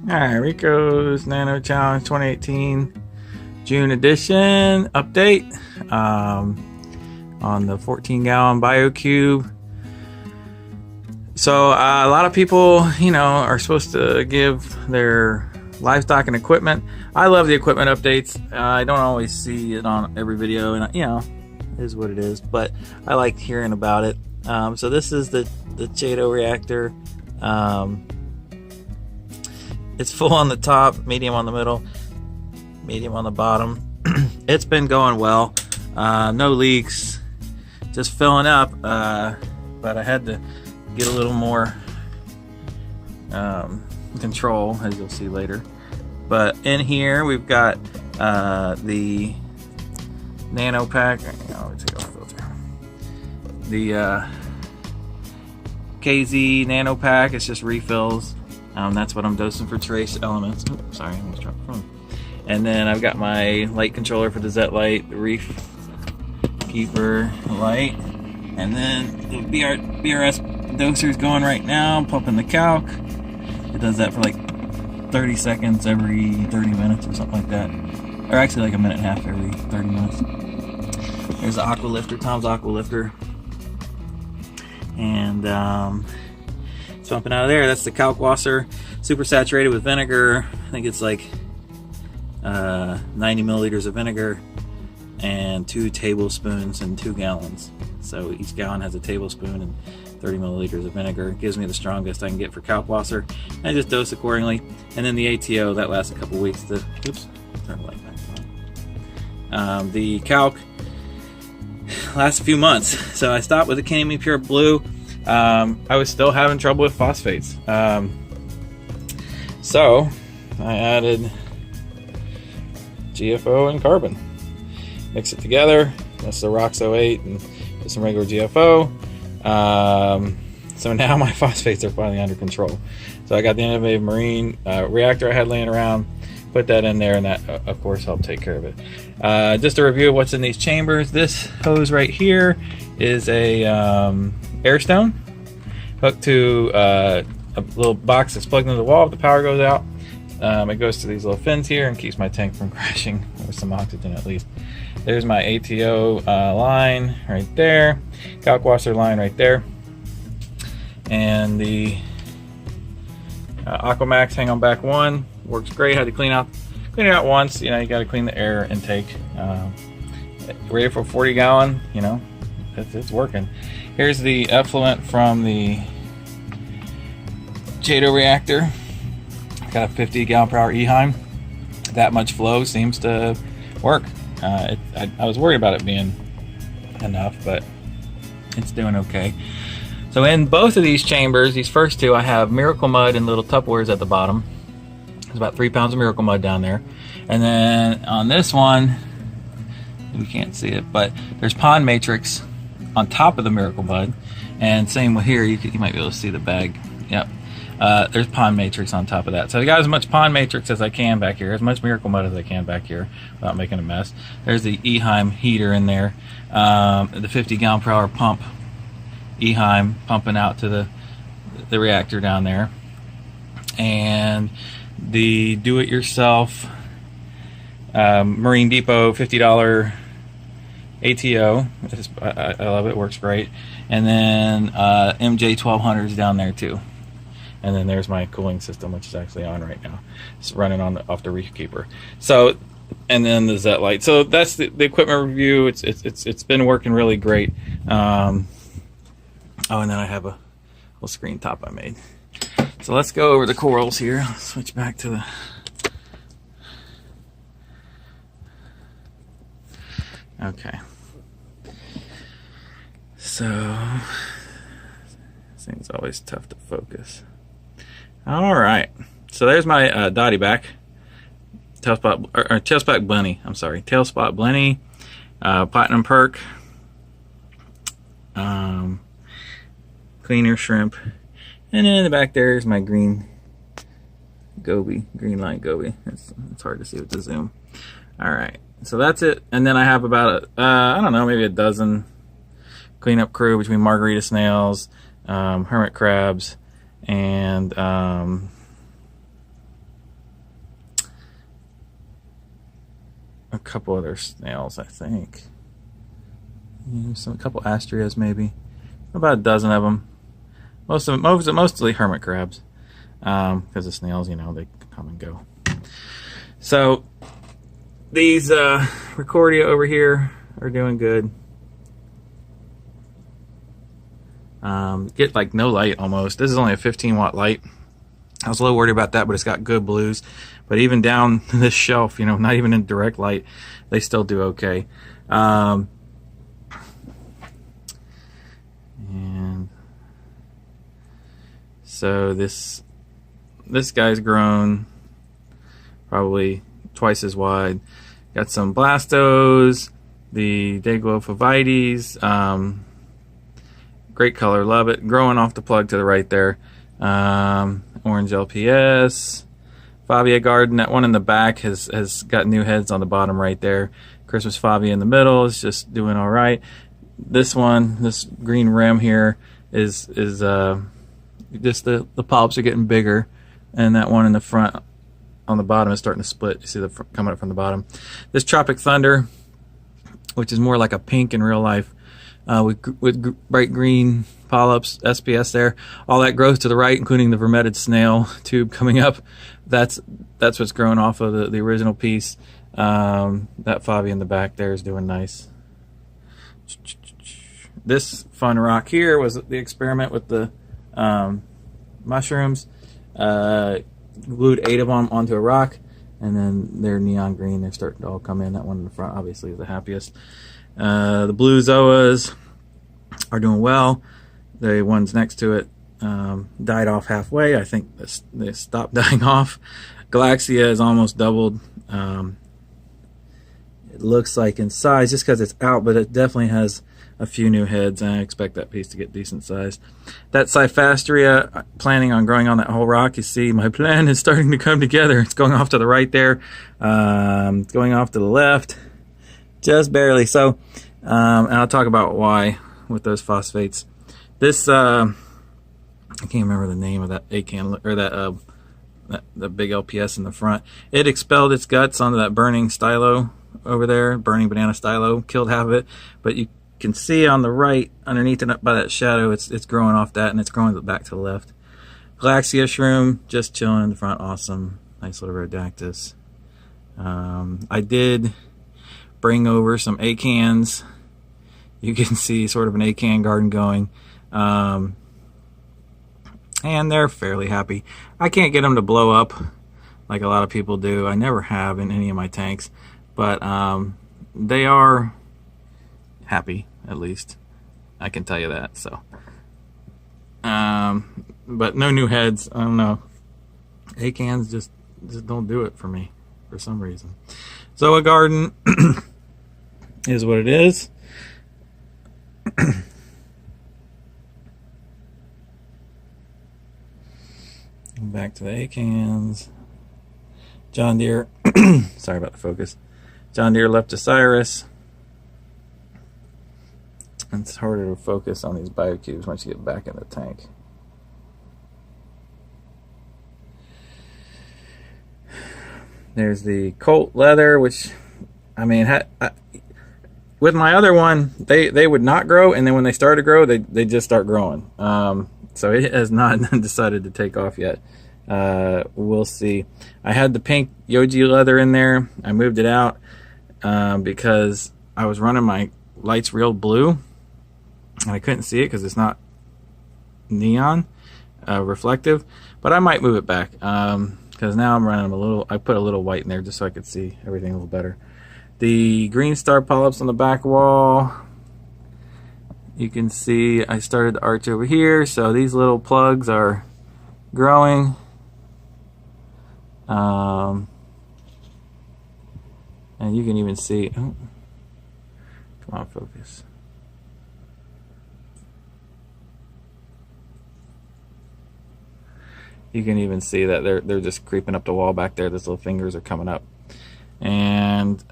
Alright, Rico's Nano Challenge 2018 June edition update on the 14-gallon BioCube. So a lot of people, are supposed to give their livestock and equipment. I love the equipment updates. I don't always see it on every video, and it is what it is, but I like hearing about it. So this is the Chaeto reactor. It's full on the top, medium on the middle, medium on the bottom. It's been going well. No leaks, just filling up. But I had to get a little more control, as you'll see later. But in here we've got the Nano pack. Let me take off the filter. The KZ Nano pack. It's just refills. That's what I'm dosing for trace elements. Oops, sorry, I almost dropped the phone. And then I've got my light controller for the Z light, the reef keeper light, and then the BRS doser's going right now. I'm pumping the calc. It does that for like 30 seconds every 30 minutes or something like that, or actually like a minute and a half every 30 minutes. There's the aqua lifter, Tom's aqua lifter, and pumping out of there. That's the calc washer, super saturated with vinegar. I think it's like 90 milliliters of vinegar and 2 tablespoons and 2 gallons. So each gallon has a tablespoon and 30 milliliters of vinegar. It gives me the strongest I can get for calc washer. I just dose accordingly. And then the ATO, that lasts a couple weeks. Turn the light back on. The calc lasts a few months. So I stopped with the Canadian Pure Blue. I was still having trouble with phosphates. So I added GFO and carbon. Mix it together. That's the Roxo 8 and just some regular GFO. So now my phosphates are finally under control. So I got the innovative marine reactor I had laying around, put that in there, and that of course helped take care of it. Just a review of what's in these chambers. This hose right here is a airstone hooked to a little box that's plugged into the wall. If the power goes out, it goes to these little fins here and keeps my tank from crashing, with some oxygen at least. There's my ATO line right there, calc washer line right there, and the Aquamax hang on back one works great. Had to clean it out once. You got to clean the air intake. Ready for 40 gallon. It's working. Here's the effluent from the Chaeto reactor. Got a 50 gallon per hour Eheim. That much flow seems to work. I was worried about it being enough, but it's doing okay. So in both of these chambers, these first two, I have Miracle Mud in little Tupperwares at the bottom. There's about 3 pounds of Miracle Mud down there. And then on this one, you can't see it, but there's Pond Matrix on top of the Miracle Mud, and same with here. You might be able to see the bag. Yep. There's Pond Matrix on top of that. So I got as much Pond Matrix as I can back here, as much Miracle Mud as I can back here without making a mess. There's the Eheim heater in there, the 50 gallon per hour pump Eheim pumping out to the reactor down there, and the do-it-yourself Marine Depot $50 ATO. I love it, works great. And then MJ 1200s down there too. And then there's my cooling system, which is actually on right now. It's running off the reef keeper. So, and then the Z light. So that's the equipment review. It's been working really great. Oh, and then I have a little screen top I made. So let's go over the corals here. Let's switch back to the okay. So this thing's always tough to focus. All right. So there's my Dottie back, tailspot bunny. I'm sorry, tailspot bunny, platinum perk, cleaner shrimp, and then in the back there is my green goby, green line goby. It's hard to see with the zoom. All right. So that's it. And then I have about I don't know, maybe a dozen cleanup crew between margarita snails, hermit crabs, and a couple other snails, I think. A couple astrias maybe. About a dozen of them. Mostly hermit crabs. Because the snails, you know, they come and go. So these Ricordia over here are doing good. Get like no light almost. This is only a 15-watt light. I was a little worried about that, but it's got good blues. But even down this shelf, you know, not even in direct light, they still do okay. And so this guy's grown probably twice as wide. Got some Blastos, the Daguophovites, great color, love it. Growing off the plug to the right there. Orange LPS. Fabia Garden, that one in the back has got new heads on the bottom right there. Christmas Fabia in the middle is just doing all right. This one, this green rim here is just the polyps are getting bigger, and that one in the front on the bottom is starting to split. You see the coming up from the bottom. This Tropic Thunder, which is more like a pink in real life, with bright green polyps, SPS there. All that growth to the right, including the vermeted snail tube coming up. That's what's growing off of the original piece. That Fabia in the back there is doing nice. This fun rock here was the experiment with the mushrooms. Glued 8 of them onto a rock, and then they're neon green. They're starting to all come in. That one in the front obviously is the happiest. The blue zoas are doing well. The ones next to it died off halfway. I think they stopped dying off. Galaxia is almost doubled. It looks like in size, just because it's out, but it definitely has a few new heads, and I expect that piece to get decent size. That Cyphastria, planning on growing on that whole rock. You see my plan is starting to come together. It's going off to the right there. It's going off to the left. Just barely. So, and I'll talk about why with those phosphates. This, I can't remember the name of that acan, or that the big LPS in the front. It expelled its guts onto that burning stylo over there, burning banana stylo, killed half of it. But you can see on the right, underneath it by that shadow, it's growing off that, and it's growing back to the left. Galaxia shroom, just chilling in the front, awesome. Nice little Rhodactis. I did bring over some acans. You can see sort of an acan garden going. And they're fairly happy. I can't get them to blow up like a lot of people do. I never have in any of my tanks. But they are happy, at least. I can tell you that. So, but no new heads. I don't know. Acans just don't do it for me for some reason. So a garden is what it is. Back to the acans. John Deere. Sorry about the focus. John Deere Leptosiris. It's harder to focus on these biocubes once you get back in the tank. There's the Colt Leather, which, I mean, with my other one, they would not grow, and then when they start to grow, they just start growing. So it has not decided to take off yet. We'll see. I had the pink Yoji leather in there. I moved it out because I was running my lights real blue, and I couldn't see it because it's not neon reflective. But I might move it back because now I'm running a little. I put a little white in there just so I could see everything a little better. The green star polyps on the back wall. You can see I started the arch over here, so these little plugs are growing. And you can even see, oh, come on, focus. You can even see that they're just creeping up the wall back there. Those little fingers are coming up. And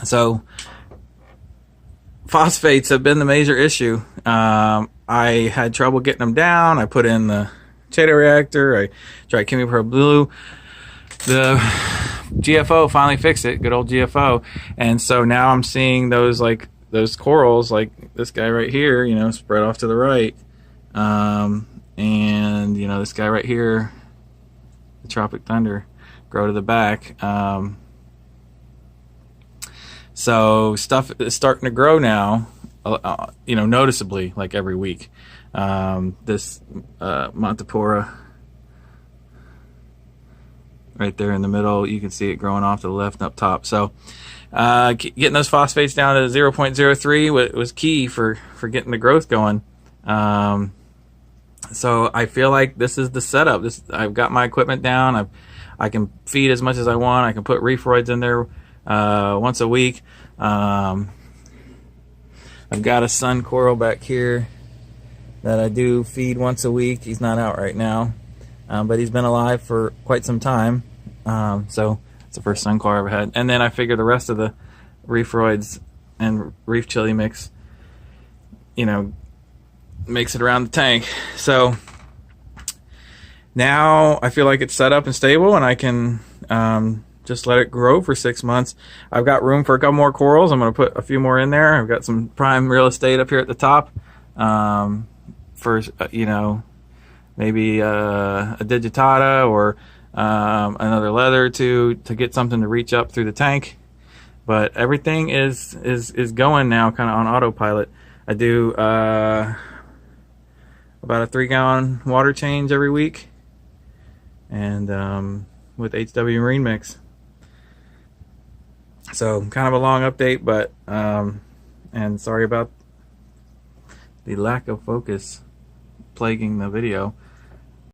so phosphates have been the major issue. I had trouble getting them down. I put in the Chaeto reactor. I tried Chemipro Blue. The GFO finally fixed it. Good old GFO. And so now I'm seeing those corals, like this guy right here, you know, spread off to the right. And you know, this guy right here, the Tropic Thunder, grow to the back. So stuff is starting to grow now, you know, noticeably, like every week. This Montipora right there in the middle, you can see it growing off to the left and up top. So getting those phosphates down to 0.03 was key for getting the growth going. So I feel like this is the setup. I've got my equipment down. I can feed as much as I want. I can put Reefroids in there once a week. I've got a sun coral back here that I do feed once a week. He's not out right now, but he's been alive for quite some time. So it's the first sun coral I ever had. And then I figure the rest of the Reefroids and Reef Chili mix, you know, makes it around the tank. So now I feel like it's set up and stable, and I can just let it grow for 6 months. I've got room for a couple more corals. I'm going to put a few more in there. I've got some prime real estate up here at the top for, you know, maybe a digitata or another leather to get something to reach up through the tank. But everything is going now kind of on autopilot. I do about a 3-gallon water change every week, and with HW Marine Mix. So kind of a long update, but and sorry about the lack of focus plaguing the video.